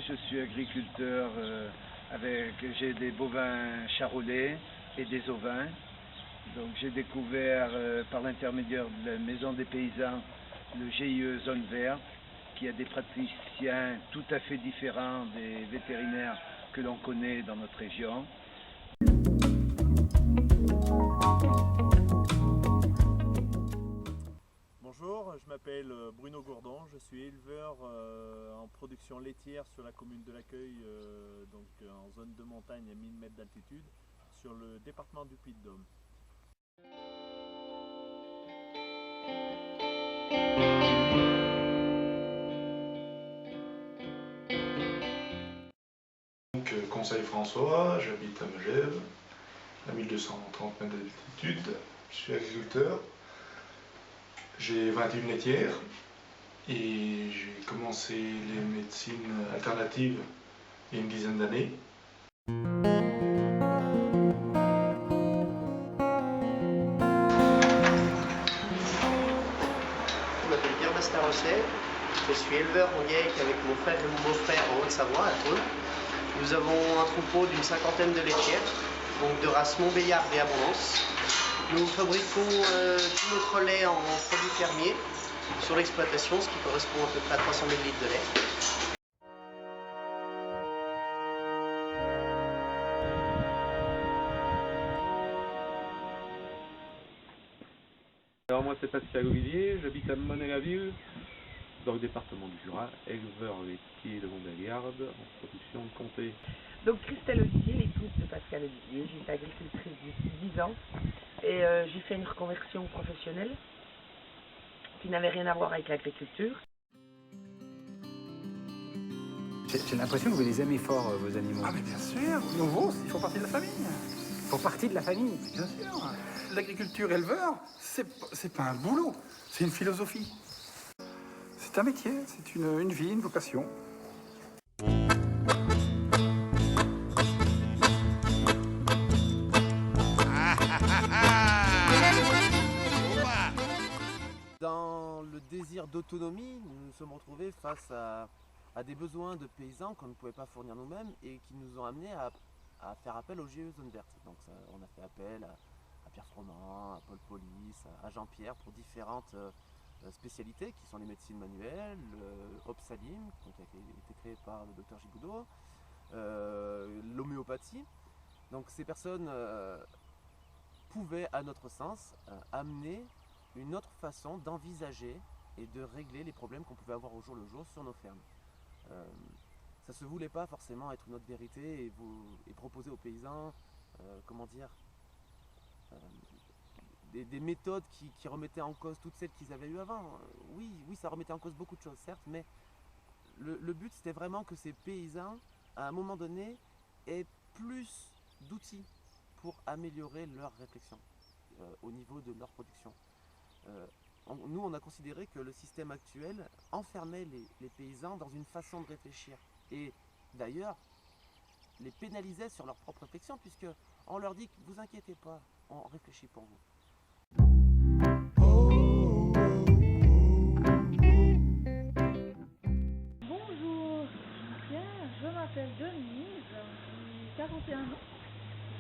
je suis agriculteur j'ai des bovins charolais et des ovins. Donc j'ai découvert par l'intermédiaire de la Maison des Paysans le GIE Zone Verte, qui a des praticiens tout à fait différents des vétérinaires que l'on connaît dans notre région. Bonjour, je m'appelle Bruno Gourdon, je suis éleveur en production laitière sur la commune de l'Accueil, donc en zone de montagne à 1000 mètres d'altitude, sur le département du Puy-de-Dôme. Donc, Conseil François, j'habite à Megève, à 1230 mètres d'altitude, je suis agriculteur, j'ai 21 laitières et j'ai commencé les médecines alternatives il y a une dizaine d'années. Je m'appelle Pierre Bastarosset, je suis éleveur en GAEC avec mon frère et mon beau-frère en Haute-Savoie, à Toul. Nous avons un troupeau d'une 50aine de laitières, donc de race Montbéliard et Abondance. Nous fabriquons tout notre lait en produits fermiers sur l'exploitation, ce qui correspond à peu près à 300 000 litres de lait. Alors moi c'est Pascal Olivier, j'habite à Monet-la-Ville, dans le département du Jura, éleveur laitier de Montbéliarde, en production de comté. Donc Christelle Olivier, l'épouse de Pascal Olivier, j'étais agricultrice depuis 10 ans et j'ai fait une reconversion professionnelle qui n'avait rien à voir avec l'agriculture. J'ai l'impression que vous les aimez fort, vos animaux. Ah mais bien sûr, nouveau, ils font partie de la famille. Ils font partie de la famille. Bien sûr. L'agriculture éleveur, c'est pas un boulot, c'est une philosophie. C'est un métier, c'est une vie, une vocation. Dans le désir d'autonomie, nous nous sommes retrouvés face à des besoins de paysans qu'on ne pouvait pas fournir nous-mêmes et qui nous ont amenés à faire appel au GIE Zone Verte. Donc on a fait appel à Pierre Froment, à Paul Polis, à Jean-Pierre pour différentes spécialités qui sont les médecines manuelles, Opsalim, qui a été créé par le docteur Giboudot, l'homéopathie. Donc ces personnes pouvaient, à notre sens, amener une autre façon d'envisager et de régler les problèmes qu'on pouvait avoir au jour le jour sur nos fermes. Ça ne se voulait pas forcément être notre vérité et proposer aux paysans, comment dire, des méthodes qui remettaient en cause toutes celles qu'ils avaient eues avant. Oui, ça remettait en cause beaucoup de choses, certes, mais le but c'était vraiment que ces paysans, à un moment donné, aient plus d'outils pour améliorer leur réflexion au niveau de leur production. Nous, on a considéré que le système actuel enfermait les paysans dans une façon de réfléchir et d'ailleurs les pénalisait sur leur propre réflexion puisqu'on leur dit que vous inquiétez pas, on réfléchit pour vous. Bonjour, je m'appelle Denise, j'ai 41 ans.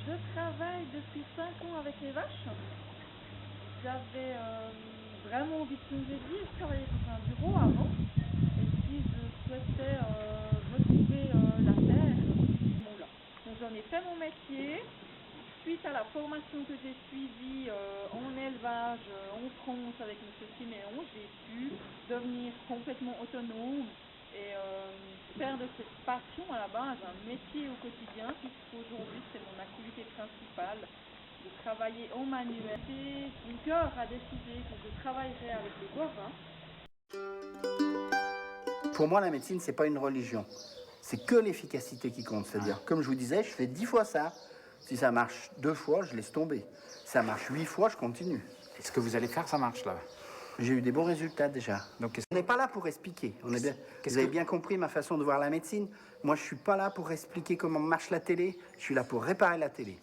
Je travaille depuis 5 ans avec les vaches. J'avais vraiment envie de changer de vie. Je travaillais dans un bureau avant. Et puis je souhaitais retrouver la terre. Bon, là. Donc j'en ai fait mon métier. Suite à la formation que j'ai suivie en élevage en France avec M. Siméon, j'ai pu devenir complètement autonome et faire de cette passion à la base un métier au quotidien, puisqu'aujourd'hui c'est mon activité principale de travailler en manuel. Mon cœur a décidé que je travaillerais avec les bovins. Pour moi, la médecine, c'est pas une religion. C'est que l'efficacité qui compte. C'est-à-dire, comme je vous disais, je fais 10 fois ça. Si ça marche 2 fois, je laisse tomber. Si ça marche 8 fois, je continue. Et ce que vous allez faire, ça marche là. J'ai eu des bons résultats déjà. Donc, on n'est pas là pour expliquer. Vous avez bien compris ma façon de voir la médecine. Moi, je suis pas là pour expliquer comment marche la télé. Je suis là pour réparer la télé.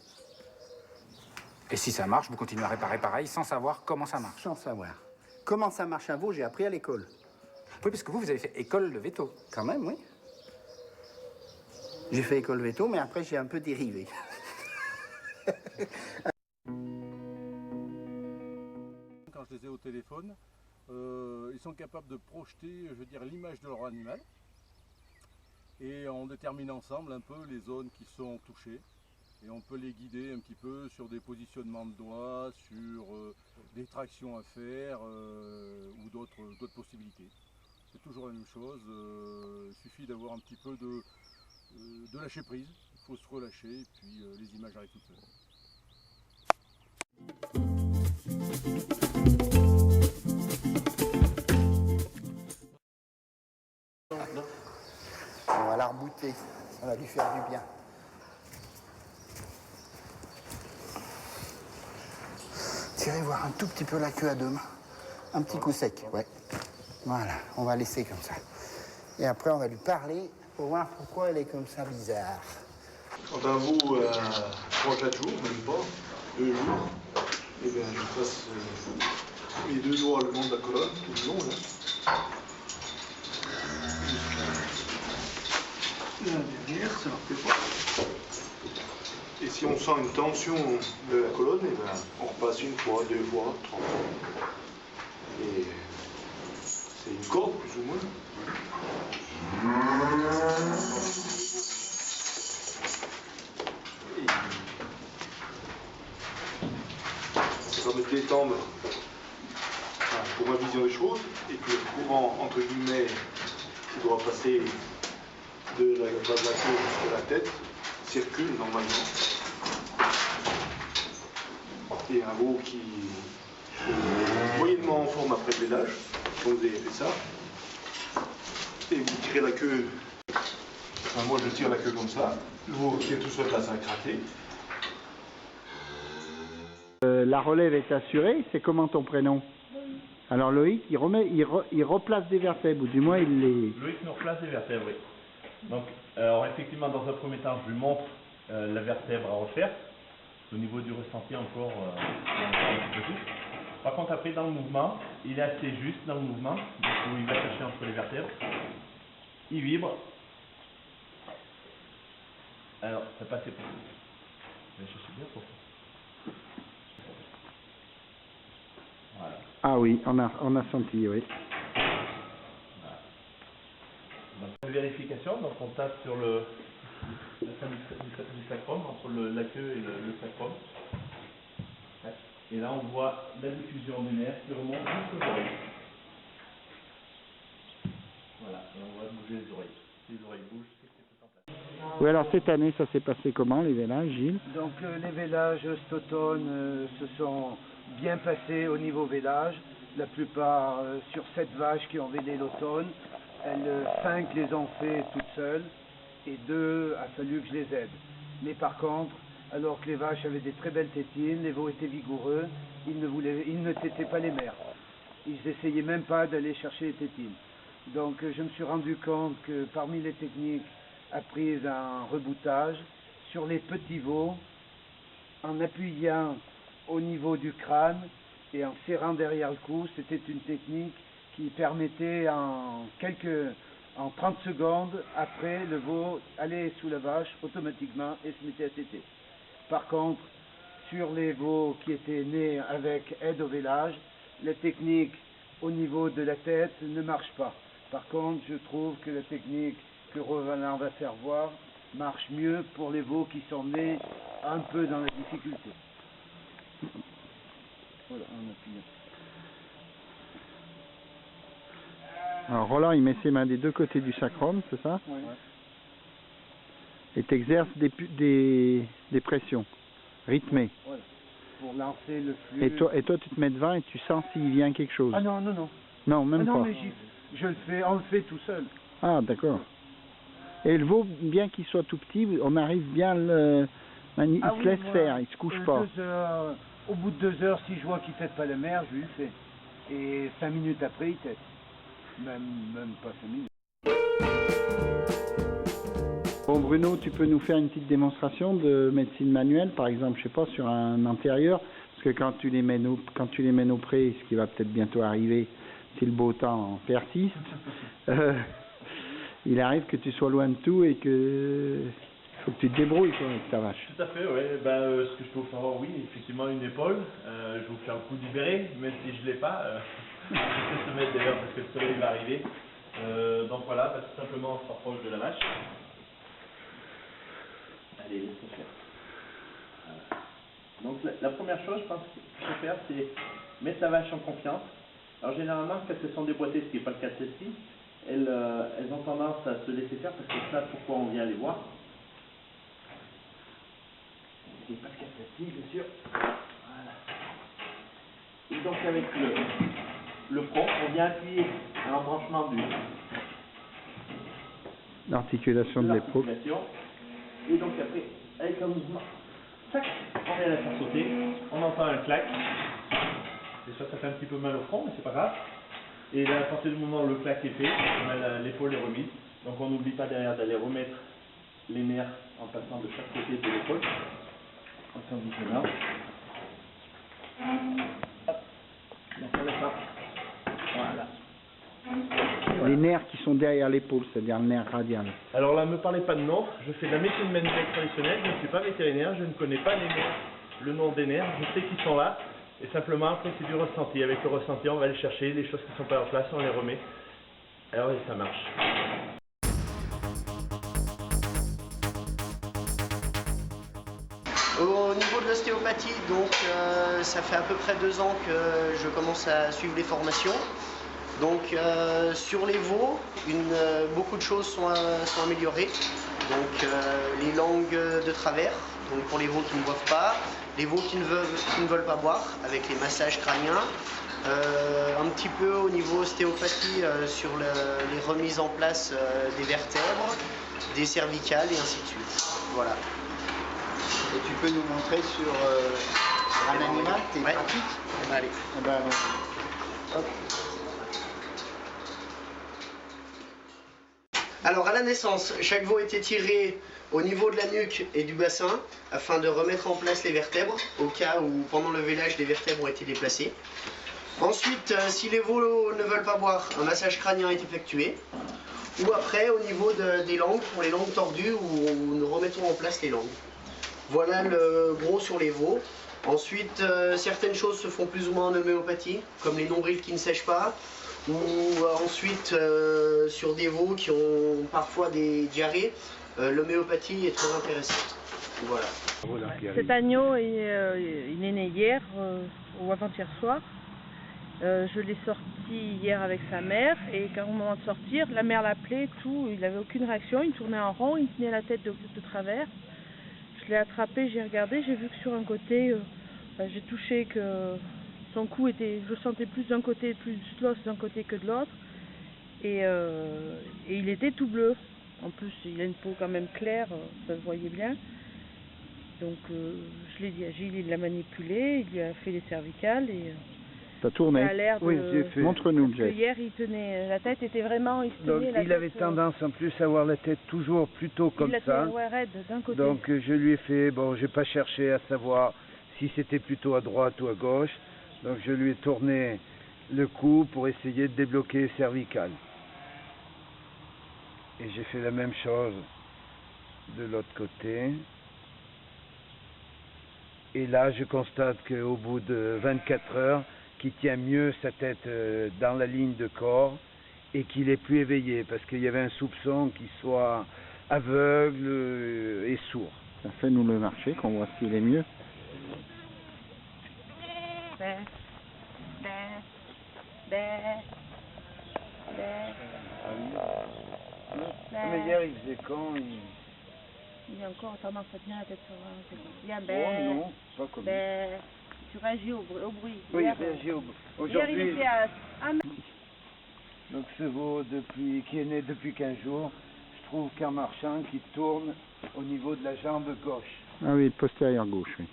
Et si ça marche, vous continuez à réparer pareil sans savoir comment ça marche. Sans savoir. Comment ça marche un veau, j'ai appris à l'école. Oui, parce que vous avez fait école de veto. Quand même, oui. J'ai fait école veto, mais après j'ai un peu dérivé. Quand je les ai au téléphone, ils sont capables de projeter, je veux dire, l'image de leur animal. Et on détermine ensemble un peu les zones qui sont touchées. Et on peut les guider un petit peu sur des positionnements de doigts, sur des tractions à faire ou d'autres possibilités. C'est toujours la même chose, il suffit d'avoir un petit peu de lâcher prise, il faut se relâcher et puis les images arrivent toutes seules. On va la rebooter, ça va lui faire du bien. Tirez voir un tout petit peu la queue à deux mains. Un petit coup sec, ouais. Voilà, on va laisser comme ça. Et après, on va lui parler pour voir pourquoi elle est comme ça bizarre. Quand un veau 3-4 jours, même pas, 2 jours, et bien je passe mes 2 doigts le long de la colonne, tout le long là. Jusqu'à là derrière, ça leur fait pas. Et si on sent une tension de la colonne, et ben on repasse 1 fois, 2 fois, 3 fois. Et c'est une corde plus ou moins. Ça va me détendre pour ma vision des choses et que le courant entre guillemets qui doit passer de la base de la queue jusqu'à la tête circule normalement. Et un veau qui est moyennement en forme après le vélage, quand vous avez fait ça, et vous tirez la queue, enfin, moi je tire la queue comme ça, le veau qui est tout seul là, ça va craquer. La relève est assurée, c'est comment ton prénom? Alors Loïc, il replace des vertèbres, ou du moins il les... Loïc nous replace des vertèbres, oui. Donc, alors effectivement, dans un premier temps, je lui montre la vertèbre à refaire. Au niveau du ressenti encore, un petit peu plus. Par contre, après, dans le mouvement, il est assez juste dans le mouvement, où il va chercher entre les vertèbres. Il vibre. Alors, ça passait pas. Mais je suis bien pour ça. Voilà. Ah oui, on a senti, oui. Voilà. Donc, vérification, donc on tape sur la fin du sacrum, entre la queue et le sacrum. Et là, on voit la diffusion du nerf qui remonte jusqu'aux oreilles. Voilà, et on va bouger les oreilles. Si les oreilles bougent, c'est que c'est tout en place. Oui, alors cette année, ça s'est passé comment, les vélages, Gilles? Donc les vélages cet automne se sont bien passés au niveau vélage. La plupart, sur 7 vaches qui ont vélé l'automne, 5 les ont fait toutes seules et 2 a fallu que je les aide. Mais par contre, alors que les vaches avaient des très belles tétines, les veaux étaient vigoureux, ils ne tétaient pas les mères. Ils n'essayaient même pas d'aller chercher les tétines. Donc je me suis rendu compte que parmi les techniques apprises en reboutage, sur les petits veaux, en appuyant au niveau du crâne et en serrant derrière le cou, c'était une technique qui permettait en 30 secondes, après le veau allait sous la vache automatiquement et se mettait à téter. Par contre, sur les veaux qui étaient nés avec aide au vélage, la technique au niveau de la tête ne marche pas. Par contre, je trouve que la technique que Roland va faire voir marche mieux pour les veaux qui sont nés un peu dans la difficulté. Voilà, on appuie. Alors Roland, il met ses mains des deux côtés du sacrum, c'est ça? Oui. Et t'exerces des pressions rythmées. Voilà, pour lancer le flux. Et toi, tu te mets devant et tu sens s'il vient quelque chose? Ah non, non, non. Non, même non, pas. Mais je le fais, on le fait tout seul. Ah, d'accord. Et le veau, bien qu'il soit tout petit, on arrive bien il se laisse faire, il se couche pas. Au bout de 2 heures, si je vois qu'il ne tète pas la mère, je lui fais. Et 5 minutes après, il tète. Même pas 5 minutes. Bon Bruno, tu peux nous faire une petite démonstration de médecine manuelle, par exemple, je sais pas, sur un antérieur, parce que quand tu les mènes au pré, ce qui va peut-être bientôt arriver, si le beau temps persiste, il arrive que tu sois loin de tout et que faut que tu te débrouilles quoi, avec ta vache. Tout à fait, oui. Ce que je peux vous faire voir, oui, effectivement une épaule. Je vais vous faire le coup du béret, même si je ne l'ai pas. Je vais se mettre d'ailleurs parce que le soleil va arriver. Donc voilà, tout simplement on se rapproche de la vache. Allez, laisse-moi faire. Voilà. Donc la première chose, je pense qu'il faut faire, c'est mettre la vache en confiance. Alors généralement, quand elles sont déboîtées, ce qui n'est pas le cas de celle-ci, elles ont tendance à se laisser faire parce que c'est ça pourquoi on vient les voir. Ce qui n'est pas le cas de celle-ci, bien sûr. Voilà. Et donc avec le front, on vient appuyer à l'embranchement L'articulation de l'épaule. Et donc après, avec un mouvement, tac, on vient la faire sauter, on entend un clac. Des fois ça fait un petit peu mal au front, mais c'est pas grave. Et là, à partir du moment où le clac est fait, l'épaule est remise. Donc on n'oublie pas derrière d'aller remettre les nerfs en passant de chaque côté de l'épaule. Enfin, doucement. Hop. Donc on laisse ça. Voilà. Les nerfs qui sont derrière l'épaule, c'est-à-dire le nerf radial. Alors là, ne me parlez pas de nom, je fais de la médecine manuelle traditionnelle, je ne suis pas vétérinaire, je ne connais pas les nerfs, le nom des nerfs, je sais qu'ils sont là, et simplement après c'est du ressenti. Avec le ressenti, on va aller chercher les choses qui ne sont pas en place, on les remet. Alors et ça marche. Au niveau de l'ostéopathie, donc ça fait à peu près 2 ans que je commence à suivre les formations. Donc sur les veaux, beaucoup de choses sont améliorées. Donc les langues de travers, donc pour les veaux qui ne boivent pas, les veaux qui ne veulent pas boire, avec les massages crâniens. Un petit peu au niveau ostéopathie sur les remises en place des vertèbres, des cervicales et ainsi de suite. Voilà. Et tu peux nous montrer sur un animal tes pratiques? Allez. Eh ben, hop. Alors à la naissance, chaque veau était tiré au niveau de la nuque et du bassin afin de remettre en place les vertèbres au cas où pendant le vélage des vertèbres ont été déplacées. Ensuite, si les veaux ne veulent pas boire, un massage crânien est effectué. Ou après au niveau des langues, pour les langues tordues, où nous remettons en place les langues. Voilà le gros sur les veaux. Ensuite, certaines choses se font plus ou moins en homéopathie, comme les nombrils qui ne sèchent pas. Ou ensuite sur des veaux qui ont parfois des diarrhées, l'homéopathie est très intéressante. Voilà. Cet agneau il est né hier ou avant-hier soir. Je l'ai sorti hier avec sa mère et au moment de sortir, la mère l'appelait, tout, il n'avait aucune réaction, il tournait en rond, il tenait la tête de travers. Je l'ai attrapé, j'ai regardé, j'ai vu que sur un côté, j'ai touché que son cou était, je sentais plus d'un côté, plus l'os d'un côté que de l'autre, et il était tout bleu. En plus, il a une peau quand même claire, ça se voyait bien. Donc, je l'ai dit à Gilles, il l'a manipulé, il lui a fait les cervicales et. Ça tournait. Ça a l'air de. Oui, j'ai fait. Montre-nous, Parce que Jeff. hier, il tenait, la tête était vraiment, il se Donc tenait la il avait tête, tendance en plus à avoir la tête toujours plutôt comme il la ça. tenait, ouais, raide d'un côté. Donc je lui ai fait, bon, j'ai pas cherché à savoir si c'était plutôt à droite ou à gauche. Donc je lui ai tourné le cou pour essayer de débloquer les cervicales. Et j'ai fait la même chose de l'autre côté. Et là, je constate qu'au bout de 24 heures, qu'il tient mieux sa tête dans la ligne de corps et qu'il est plus éveillé parce qu'il y avait un soupçon qu'il soit aveugle et sourd. Ça fait nous le marcher, qu'on voit s'il est mieux. Mais hier, il faisait con. Il a encore tendance à tenir la tête sur un côté. Bien, Oh non, pas comme tu réagis au bruit. Oui, Hier, il réagit au bruit. hier, il Aujourd'hui, était à 1 mètre. donc ce veau qui est né depuis 15 jours, je trouve qu'en marchant, qu'il tourne au niveau de la jambe gauche. Ah oui, postérieur gauche, oui.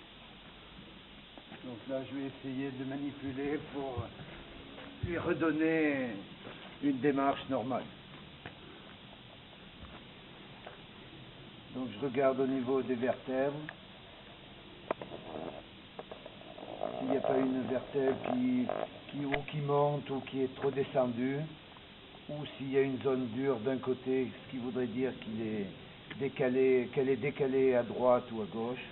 Donc là, je vais essayer de manipuler pour lui redonner une démarche normale. Donc je regarde au niveau des vertèbres. S'il n'y a pas une vertèbre qui monte ou qui est trop descendue. ou s'il y a une zone dure d'un côté, ce qui voudrait dire qu'elle est décalée à droite ou à gauche.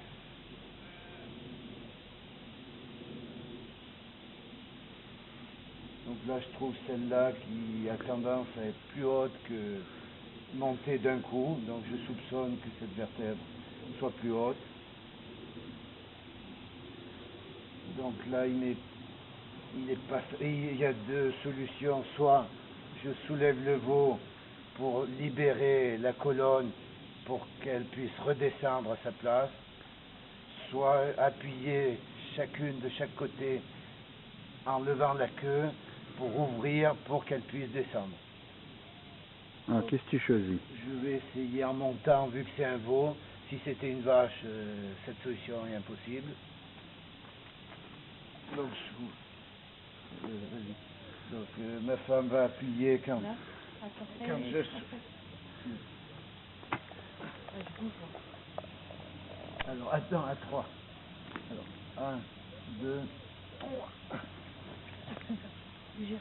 Donc là, je trouve celle-là qui a tendance à être plus haute que montée d'un coup, donc je soupçonne que cette vertèbre soit plus haute. Donc là, il y a deux solutions, soit je soulève le veau pour libérer la colonne pour qu'elle puisse redescendre à sa place, soit appuyer chacune de chaque côté en levant la queue pour ouvrir pour qu'elle puisse descendre. Alors, qu'est-ce que tu choisis? Je vais essayer en montant, vu que c'est un veau. Si c'était une vache, cette solution est impossible. Donc, ma femme va appuyer quand je... Alors, attends, à 3. Alors, 1, 2, 3. Je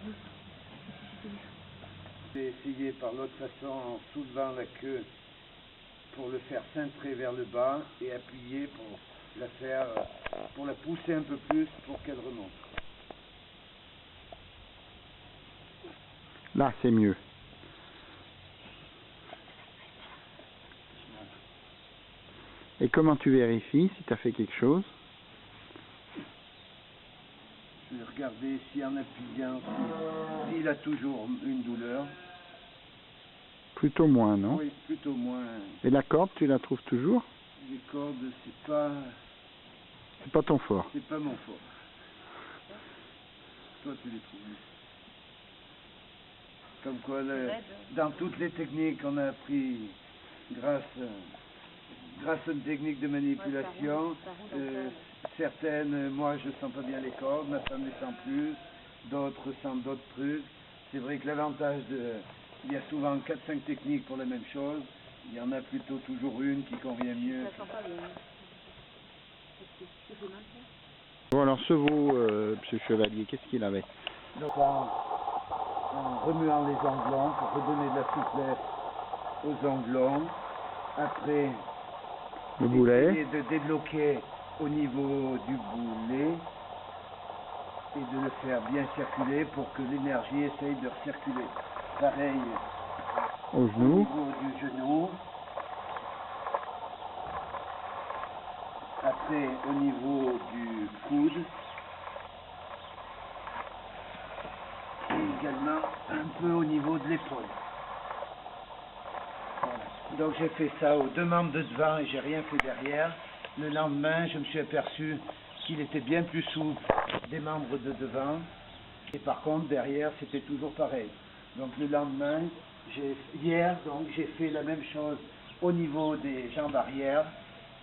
vais essayer par l'autre façon en soulevant la queue pour le faire cintrer vers le bas et appuyer pour la pousser un peu plus pour qu'elle remonte. Là, c'est mieux. Et comment tu vérifies si tu as fait quelque chose? Je vais regarder si en appuyant, s'il a toujours une douleur. Plutôt moins, non? Oui, plutôt moins. Et la corde, tu la trouves toujours? Les cordes, c'est pas... C'est pas ton fort. C'est pas mon fort. Toi, tu les trouves. Comme quoi, dans toutes les techniques qu'on a appris grâce à une technique de manipulation, certaines, moi je sens pas bien les cordes, ma femme les sent plus, d'autres sentent d'autres trucs. C'est vrai que l'avantage il y a souvent 4-5 techniques pour la même chose, il y en a plutôt toujours une qui convient mieux. Bon, alors ce veau, monsieur Chevalier, qu'est-ce qu'il avait? Donc en remuant les onglons pour redonner de la souplesse aux onglons, après le boulet, essayer de débloquer au niveau du boulet et de le faire bien circuler pour que l'énergie essaye de recirculer. Pareil au genou, niveau du genou, après au niveau du coude, et également un peu au niveau de l'épaule. Voilà. Donc j'ai fait ça aux deux membres de devant et j'ai rien fait derrière. Le lendemain, je me suis aperçu qu'il était bien plus souple des membres de devant. Et par contre, derrière, c'était toujours pareil. Donc le lendemain, hier, j'ai fait la même chose au niveau des jambes arrière,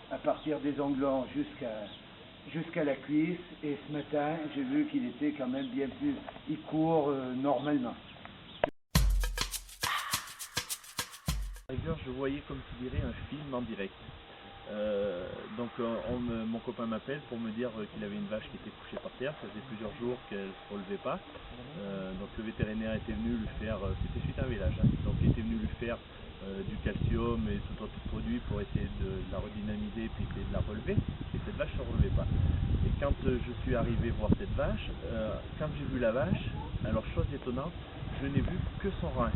à partir des onglons jusqu'à la cuisse. Et ce matin, j'ai vu qu'il était quand même bien plus... Il court normalement. Je voyais, comme tu dirais, un film en direct. Donc mon copain m'appelle pour me dire qu'il avait une vache qui était couchée par terre, ça faisait plusieurs jours qu'elle ne se relevait pas. Donc le vétérinaire était venu lui faire, c'était suite à un village, donc il était venu lui faire du calcium et tout autre produit pour essayer de la redynamiser et puis essayer de la relever, et cette vache ne se relevait pas. Et quand je suis arrivé voir cette vache, quand j'ai vu la vache, alors chose étonnante, je n'ai vu que son rein.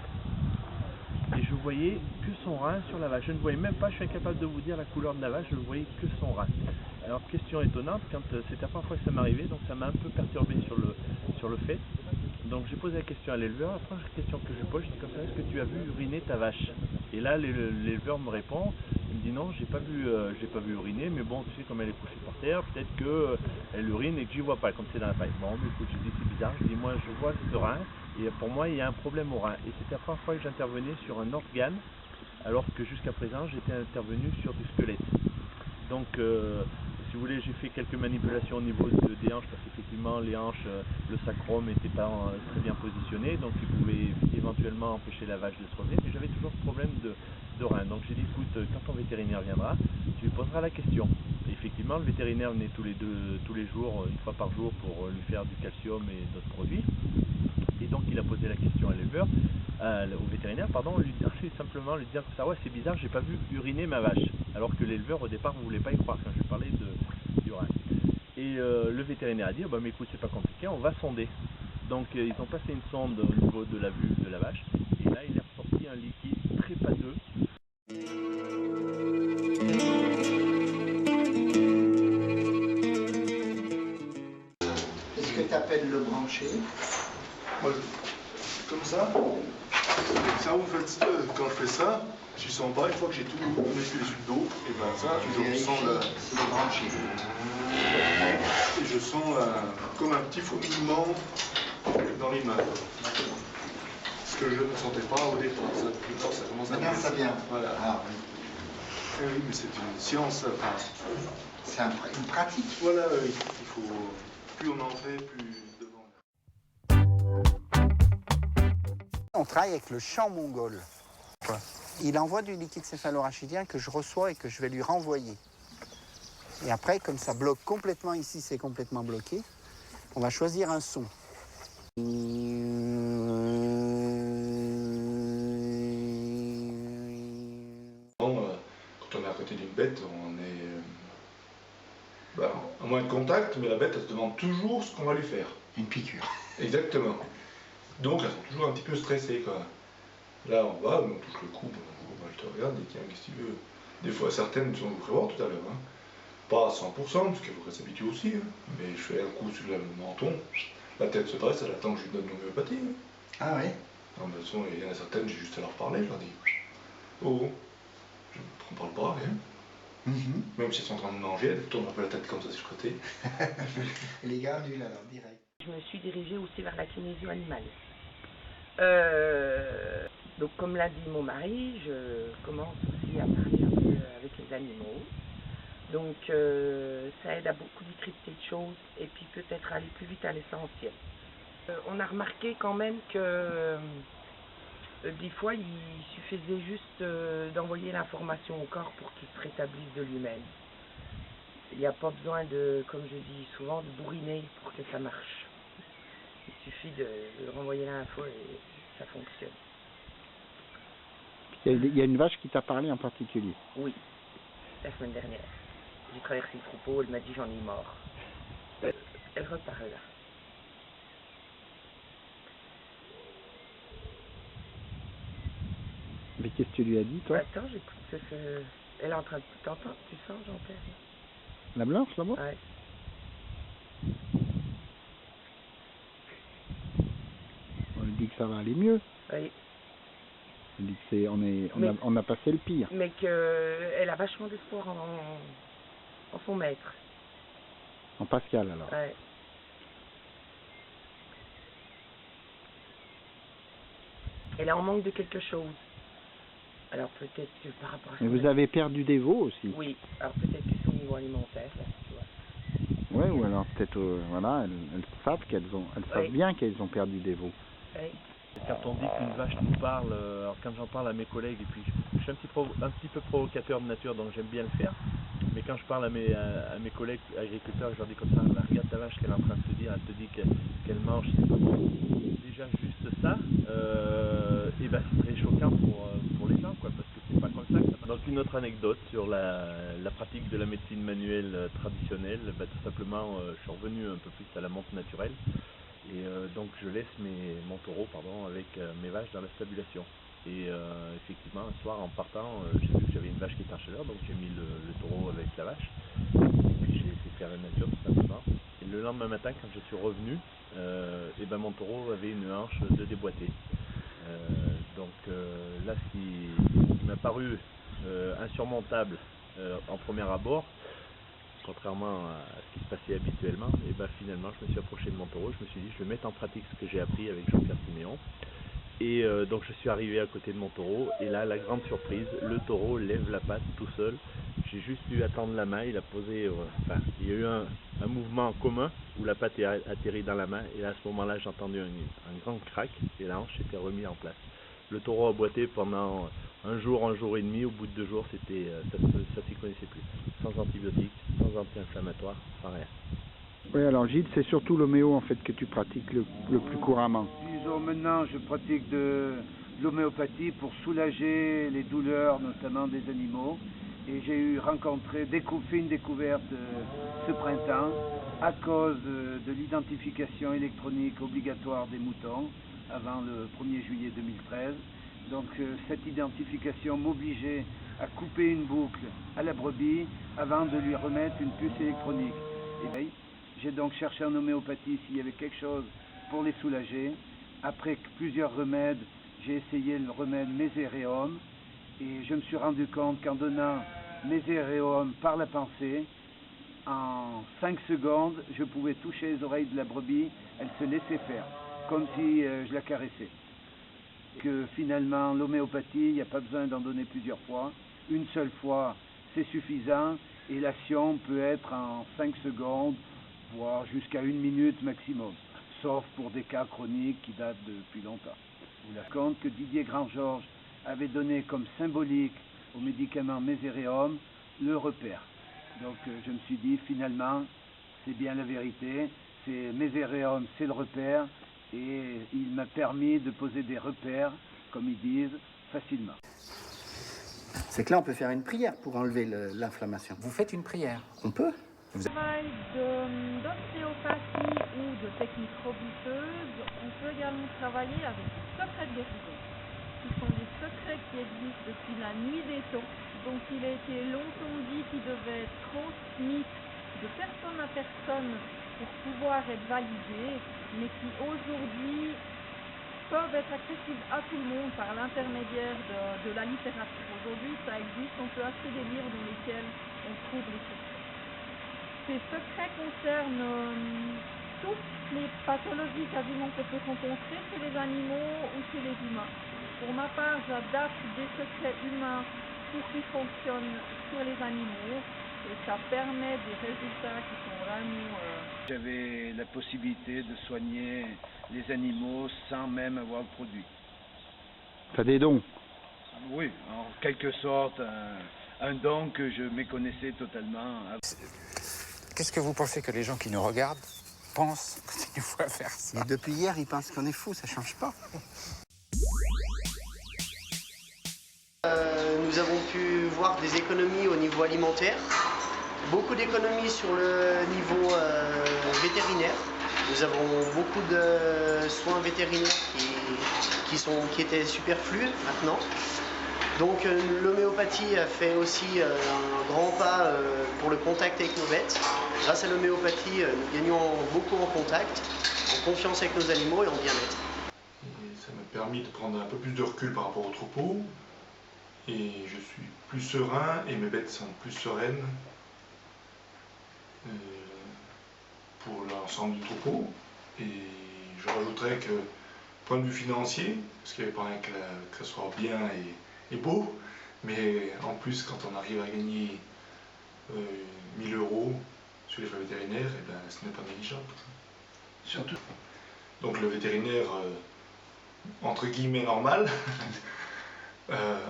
Et je voyais que son rein sur la vache. Je ne voyais même pas, je suis incapable de vous dire la couleur de la vache, je ne voyais que son rein. Alors question étonnante, quand c'était la première fois que ça m'arrivait, donc ça m'a un peu perturbé sur le fait. Donc j'ai posé la question à l'éleveur, la première question que je pose, je dis comme ça, est-ce que tu as vu uriner ta vache? Et là l'éleveur me répond, il me dit non, j'ai pas vu uriner, mais bon, tu sais, comme elle est couchée par terre, peut-être qu'elle urine et que j'y vois pas, comme c'est dans la paille. Bon, mais écoute, je dis c'est bizarre, je dis moi je vois ce rein, et pour moi il y a un problème au rein. Et c'était la première fois que j'intervenais sur un organe, alors que jusqu'à présent j'étais intervenu sur du squelette. Donc si vous voulez, j'ai fait quelques manipulations au niveau des hanches, parce qu'effectivement les hanches, le sacrum n'était pas très bien positionné, donc il pouvait éventuellement empêcher la vache de se relever, mais j'avais toujours ce problème de rein. Donc j'ai dit, écoute, quand ton vétérinaire viendra, tu lui poseras la question. Et effectivement, le vétérinaire venait tous les jours, une fois par jour, pour lui faire du calcium et d'autres produits. Et donc il a posé la question à l'éleveur, au vétérinaire, pardon, lui simplement lui dire ça, ouais, c'est bizarre, j'ai pas vu uriner ma vache. Alors que l'éleveur au départ ne voulait pas y croire quand je lui parlais d'urine. Et le vétérinaire a dit, bah mais écoute, c'est pas compliqué, on va sonder. Donc ils ont passé une sonde au niveau de la vulve de la vache, et là il est ressorti un liquide très pâteux. Est-ce que tu appelles le brancher? Moi, comme ça, vous faites, quand je fais ça, je sens pas, une fois que j'ai tout mis dessus le dos, et ben ça, je sens c'est le branché. Et je sens comme un petit fourmillement dans les mains. Ce que je ne sentais pas au départ. Ça commence à maintenant ça vient. Voilà. Ah, oui. Oui, mais c'est une science. Enfin, c'est une pratique. Voilà, oui. Il faut, plus on en fait, plus devant. On travaille avec le champ mongol. Il envoie du liquide céphalorachidien que je reçois et que je vais lui renvoyer. Et après, comme ça bloque complètement ici, c'est complètement bloqué, on va choisir un son. Quand on est à côté d'une bête, on est à moins de contact, mais la bête, elle se demande toujours ce qu'on va lui faire. Une piqûre. Exactement. Donc, elles sont toujours un petit peu stressées, quoi. Là, on va, on touche le cou, elle te regarde et tiens, qu'est-ce que tu veux. Des fois, certaines sont vous prévoir tout à l'heure. Hein. Pas à 100%, parce qu'il faudrait s'habituer aussi. Hein. Mais je fais un coup sur le menton, la tête se dresse, elle attend que je lui donne l'homéopathie. Hein. Ah oui? Non, mais de toute façon, il y en a certaines, j'ai juste à leur parler, je leur dis oh, je ne prends pas le bras, rien. Même si elles sont en train de manger, elles tournent un peu la tête comme ça sur le côté. Les gardules alors, direct. Je me suis dirigée aussi vers la kinésio animale. Donc comme l'a dit mon mari, je commence aussi à parler un peu avec les animaux. Donc ça aide à beaucoup décrypter de choses et puis peut-être aller plus vite à l'essentiel. On a remarqué quand même que des fois il suffisait juste d'envoyer l'information au corps pour qu'il se rétablisse de lui-même. Il n'y a pas besoin de, comme je dis souvent, de bourriner pour que ça marche. Il suffit de renvoyer l'info et ça fonctionne. Il y a une vache qui t'a parlé en particulier? Oui, la semaine dernière. J'ai traversé le troupeau, elle m'a dit j'en ai mort. Elle repart là. Mais qu'est-ce que tu lui as dit, toi? Attends, j'écoute. Elle est en train de t'entendre, tu sens, Jean-Pierre? La blanche, là-bas? Ouais. On lui dit que ça va aller mieux. Oui. On dit que on a passé le pire. Mais qu'elle a vachement d'espoir en son maître. En Pascal, alors. Ouais. Elle est en manque de quelque chose. Alors peut-être que par rapport à ça. Mais vous avez perdu des veaux aussi. Oui, alors peut-être que c'est au niveau alimentaire, là, tu vois. Oui, ou alors peut-être, voilà, elles savent savent bien qu'elles ont perdu des veaux. Oui. Quand on dit qu'une vache nous parle, alors quand j'en parle à mes collègues, et puis je suis un petit peu provocateur de nature, donc j'aime bien le faire, mais quand je parle à mes collègues agriculteurs, je leur dis comme ça, bah, regarde ta vache qu'elle est en train de te dire, elle te dit qu'elle mange, c'est pas bon. Déjà juste ça, et ben c'est très choquant pour les gens, quoi, parce que c'est pas comme ça que ça marche. Donc une autre anecdote sur la pratique de la médecine manuelle traditionnelle, bah, tout simplement je suis revenu un peu plus à la monte naturelle. Et donc je laisse mon taureau avec mes vaches dans la stabulation. Et effectivement, un soir en partant, j'ai vu que j'avais une vache qui était en chaleur, donc j'ai mis le taureau avec la vache. Et puis j'ai laissé faire la nature tout simplement. Et le lendemain matin, quand je suis revenu, et ben mon taureau avait une hanche de déboîté. Donc là, ce qui m'a paru insurmontable en premier abord, contrairement à ce qui se passait habituellement, et ben finalement je me suis approché de mon taureau, je me suis dit je vais mettre en pratique ce que j'ai appris avec Jean-Pierre Siméon. Et donc je suis arrivé à côté de mon taureau, et là la grande surprise, le taureau lève la patte tout seul. J'ai juste eu à tendre la main, il a posé, il y a eu un mouvement commun où la patte est atterrie dans la main, et là, à ce moment-là j'ai entendu un grand crack, et la hanche s'était remise en place. Le taureau a boité pendant un jour et demi, au bout de 2 jours, ça s'y connaissait plus. Sans antibiotiques, sans anti-inflammatoire, sans rien. Oui, alors Gilles, c'est surtout l'homéo en fait que tu pratiques le plus couramment. Oui, disons maintenant je pratique de l'homéopathie pour soulager les douleurs notamment des animaux. Et j'ai fait une découverte ce printemps à cause de l'identification électronique obligatoire des moutons avant le 1er juillet 2013. Donc cette identification m'obligeait à couper une boucle à la brebis avant de lui remettre une puce électronique. Et j'ai donc cherché en homéopathie s'il y avait quelque chose pour les soulager. Après plusieurs remèdes, j'ai essayé le remède Mesereum et je me suis rendu compte qu'en donnant Mesereum par la pensée, en 5 secondes, je pouvais toucher les oreilles de la brebis, elle se laissait faire, comme si je la caressais. Que finalement, l'homéopathie, il n'y a pas besoin d'en donner plusieurs fois. Une seule fois, c'est suffisant et l'action peut être en 5 secondes, voire jusqu'à 1 minute maximum, sauf pour des cas chroniques qui datent depuis longtemps. Vous la compte que Didier Grand-Georges avait donné comme symbolique au médicament Mesereum le repère. Donc je me suis dit finalement c'est bien la vérité, c'est Mesereum, c'est le repère et il m'a permis de poser des repères, comme ils disent, facilement. C'est que là on peut faire une prière pour enlever l'inflammation. Vous faites une prière? On peut. Au travail d'ostéopathie ou de technique robusseuse, on peut également travailler avec des secrets de guérison. Ce sont des secrets qui existent depuis la nuit des temps. Donc il a été longtemps dit qu'ils devaient être transmis de personne à personne pour pouvoir être validés, mais qui aujourd'hui peuvent être accessibles à tout le monde par l'intermédiaire de la littérature. Aujourd'hui ça existe, on peut acheter des livres dans lesquels on trouve les secrets. Ces secrets concernent toutes les pathologies quasiment qu'on peut rencontrer chez les animaux ou chez les humains. Pour ma part, j'adapte des secrets humains pour qu'ils fonctionnent sur les animaux et ça permet des résultats qui sont vraiment... J'avais la possibilité de soigner les animaux sans même avoir le produit. T'as des dons? Oui, en quelque sorte, un don que je méconnaissais totalement. Qu'est-ce que vous pensez que les gens qui nous regardent pensent quand ils nous voient faire ça? Et depuis hier, ils pensent qu'on est fous, ça change pas. Nous avons pu voir des économies au niveau alimentaire, beaucoup d'économies sur le niveau vétérinaire. Nous avons beaucoup de soins vétérinaires qui étaient superflus maintenant. Donc l'homéopathie a fait aussi un grand pas pour le contact avec nos bêtes. Grâce à l'homéopathie, nous gagnons beaucoup en contact, en confiance avec nos animaux et en bien-être. Ça m'a permis de prendre un peu plus de recul par rapport au troupeau. Et je suis plus serein et mes bêtes sont plus sereines pour l'ensemble du troupeau. Et je rajouterais que, point de vue financier, parce qu'il n'y avait pas rien que ça soit bien et beau, mais en plus quand on arrive à gagner 1000 € sur les frais vétérinaires, eh ben, ce n'est pas négligeable. Surtout. Donc le vétérinaire, entre guillemets, normal,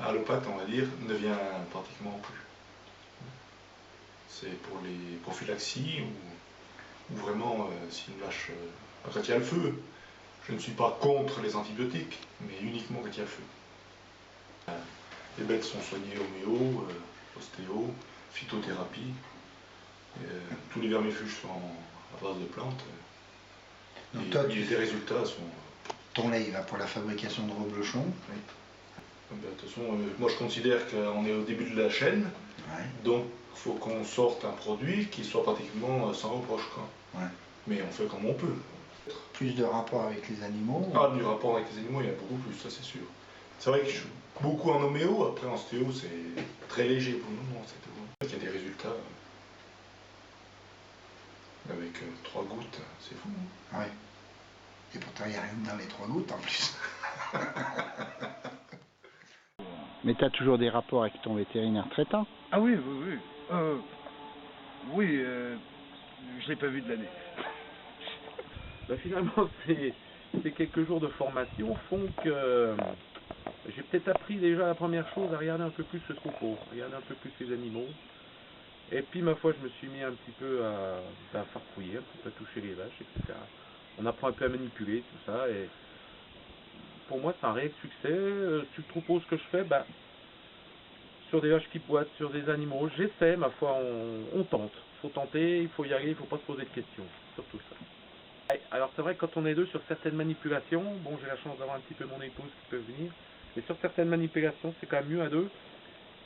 allopathe, on va dire, ne vient pratiquement plus. C'est pour les prophylaxies ou vraiment si une vache... quand il y a le feu, je ne suis pas contre les antibiotiques, mais uniquement quand il y a le feu. Les bêtes sont soignées homéo, ostéo, phytothérapie. Tous les vermifuges sont à base de plantes. Donc et toi, les résultats sont... Ton lait, il va pour la fabrication de reblochons. Oui. De toute façon, moi je considère qu'on est au début de la chaîne, ouais. Donc il faut qu'on sorte un produit qui soit pratiquement sans reproche. Quoi. Ouais. Mais on fait comme on peut. Plus de rapport avec les animaux? Ah, du rapport avec les animaux, il y en a beaucoup plus, ça c'est sûr. C'est vrai que je suis beaucoup en homéo, après en stéo c'est très léger pour le moment, c'est tout. Il y a des résultats avec 3 gouttes, c'est fou. Hein. Ouais. Et pourtant il n'y a rien dans les 3 gouttes en plus. Mais tu as toujours des rapports avec ton vétérinaire traitant? Ah oui, oui, oui. Oui, je ne l'ai pas vu de l'année. Ben finalement, ces quelques jours de formation font que j'ai peut-être appris déjà la première chose à regarder un peu plus ce troupeau, regarder un peu plus les animaux. Et puis ma foi, je me suis mis un petit peu à farfouiller, un petit peu à toucher les vaches, etc. On apprend un peu à manipuler tout ça et pour moi, c'est un réel succès. Tu te proposes ce que je fais, bah, sur des vaches qui boitent, sur des animaux, j'essaie, ma foi, on tente. Il faut tenter, il faut y aller, il ne faut pas se poser de questions, surtout ça. Alors c'est vrai que quand on est deux sur certaines manipulations, bon, j'ai la chance d'avoir un petit peu mon épouse qui peut venir, mais sur certaines manipulations, c'est quand même mieux à deux.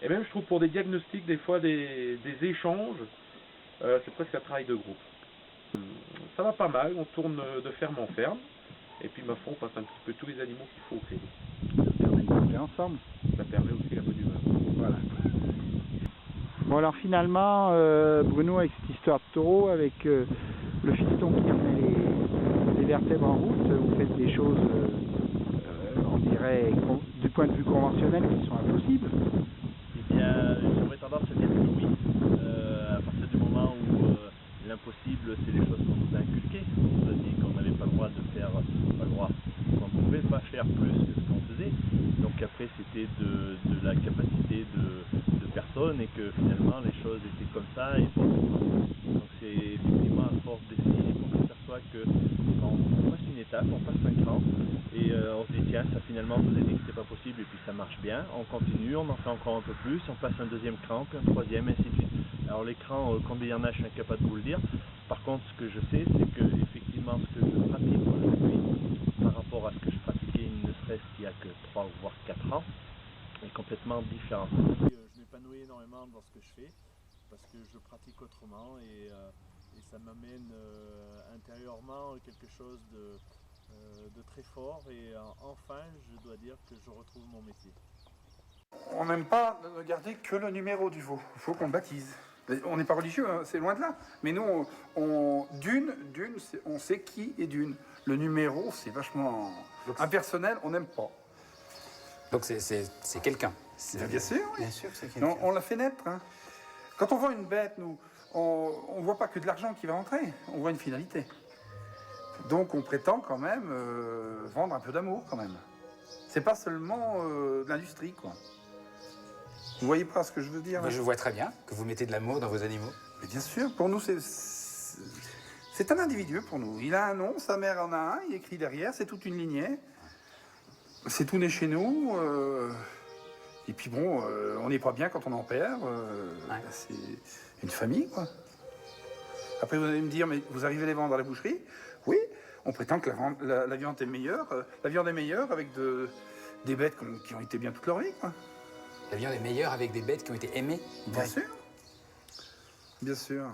Et même, je trouve, pour des diagnostics, des fois, des échanges, c'est presque un travail de groupe. Ça va pas mal, on tourne de ferme en ferme, et puis, ma foi, on passe un petit peu tous les animaux qu'il faut au crédit. Ça permet de manger ensemble. Ça permet aussi la bonne humeur. Voilà. Bon, alors finalement, Bruno, avec cette histoire de taureau, avec le fiston qui remet les vertèbres en route, vous faites des choses, on dirait, du point de vue conventionnel, qui sont impossibles. Eh bien, j'aurais tendance à dire que oui. À partir du moment où l'impossible, c'est les choses qu'on nous a inculquées. On nous a dit qu'on n'avait pas le droit de faire, qu'on ne pouvait pas faire plus que ce qu'on faisait. Donc après, c'était de la capacité de personne et que finalement les choses étaient comme ça et bon. Donc c'est effectivement à force d'essayer qu'on s'aperçoit que quand on passe une étape, on passe un cran et on se dit tiens, ça finalement on nous a dit que c'était pas possible et puis ça marche bien, on continue, on en fait encore un peu plus, on passe un deuxième cran, puis un troisième, ainsi de suite. Alors les crans, combien il y en a, je suis incapable de vous le dire. Par contre, ce que je sais, c'est que effectivement ce que je pratique aujourd'hui par rapport à ce que je pratiquais ne serait-ce qu'il y a que 3 voire 4 ans est complètement différent. Je m'épanouis énormément dans ce que je fais parce que je pratique autrement et ça m'amène intérieurement quelque chose de très fort et enfin je dois dire que je retrouve mon métier. On n'aime pas ne garder que le numéro du veau, il faut qu'on le baptise. On n'est pas religieux, hein, c'est loin de là. Mais nous, Dune, on sait qui est Dune. Le numéro, c'est vachement impersonnel, on n'aime pas. Donc c'est quelqu'un. Bien sûr, oui. Bien sûr que c'est quelqu'un. On l'a fait naître. Hein. Quand on vend une bête, nous, on ne voit pas que de l'argent qui va entrer, on voit une finalité. Donc on prétend quand même vendre un peu d'amour quand même. C'est pas seulement de l'industrie, quoi. Vous voyez pas ce que je veux dire? Je vois très bien que vous mettez de l'amour dans vos animaux. Mais bien sûr, pour nous, c'est un individu pour nous. Il a un nom, sa mère en a un, il écrit derrière, c'est toute une lignée. C'est tout né chez nous. Et puis bon, on n'est pas bien quand on en perd. C'est une famille, quoi. Après, vous allez me dire, mais vous arrivez à les vendre à la boucherie? Oui, on prétend que la viande est meilleure. La viande est meilleure avec des bêtes qui ont été bien toute leur vie, quoi. La viande est meilleure avec des bêtes qui ont été aimées. Bien sûr. Bien sûr.